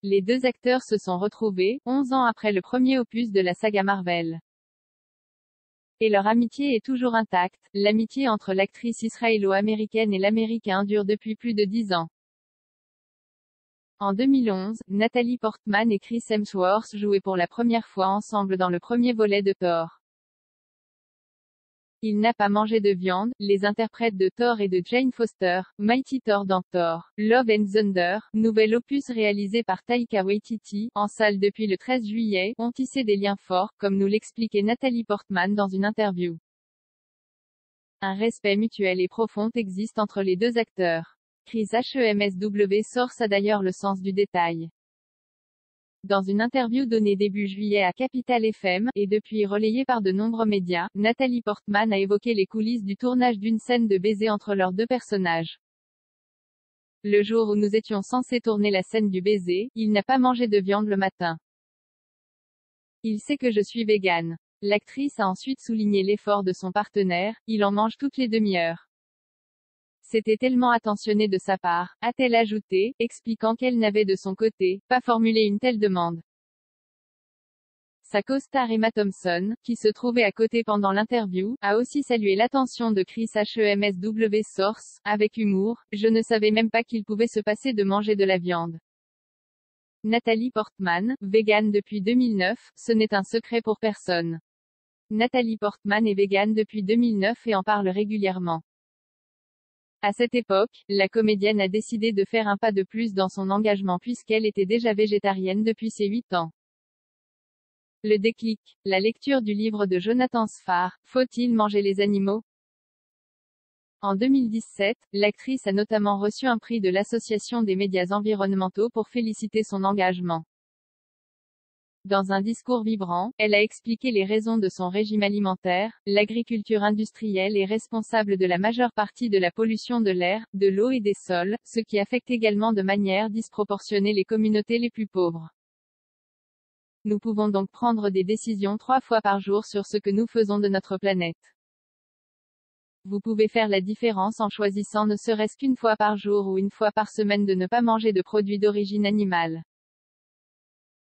Les deux acteurs se sont retrouvés, 11 ans après le premier opus de la saga Marvel. Et leur amitié est toujours intacte. L'amitié entre l'actrice israélo-américaine et l'américain dure depuis plus de 10 ans. En 2011, Natalie Portman et Chris Hemsworth jouaient pour la première fois ensemble dans le premier volet de Thor. Il n'a pas mangé de viande, les interprètes de Thor et de Jane Foster, Mighty Thor dans Thor, Love and Thunder, nouvel opus réalisé par Taika Waititi, en salle depuis le 13 juillet, ont tissé des liens forts, comme nous l'expliquait Natalie Portman dans une interview. Un respect mutuel et profond existe entre les deux acteurs. Chris Hemsworth a d'ailleurs le sens du détail. Dans une interview donnée début juillet à Capital FM, et depuis relayée par de nombreux médias, Natalie Portman a évoqué les coulisses du tournage d'une scène de baiser entre leurs deux personnages. Le jour où nous étions censés tourner la scène du baiser, il n'a pas mangé de viande le matin. Il sait que je suis végane. L'actrice a ensuite souligné l'effort de son partenaire, il en mange toutes les demi-heures. C'était tellement attentionné de sa part, a-t-elle ajouté, expliquant qu'elle n'avait de son côté pas formulé une telle demande. Sa co-star Emma Thompson, qui se trouvait à côté pendant l'interview, a aussi salué l'attention de Chris Hemsworth, avec humour, je ne savais même pas qu'il pouvait se passer de manger de la viande. Natalie Portman, végane depuis 2009, ce n'est un secret pour personne. Natalie Portman est végane depuis 2009 et en parle régulièrement. À cette époque, la comédienne a décidé de faire un pas de plus dans son engagement puisqu'elle était déjà végétarienne depuis ses 8 ans. Le déclic, la lecture du livre de Jonathan Sfar, Faut-il manger les animaux? En 2017, l'actrice a notamment reçu un prix de l'Association des médias environnementaux pour féliciter son engagement. Dans un discours vibrant, elle a expliqué les raisons de son régime alimentaire. L'agriculture industrielle est responsable de la majeure partie de la pollution de l'air, de l'eau et des sols, ce qui affecte également de manière disproportionnée les communautés les plus pauvres. Nous pouvons donc prendre des décisions 3 fois par jour sur ce que nous faisons de notre planète. Vous pouvez faire la différence en choisissant ne serait-ce qu'une fois par jour ou une fois par semaine de ne pas manger de produits d'origine animale.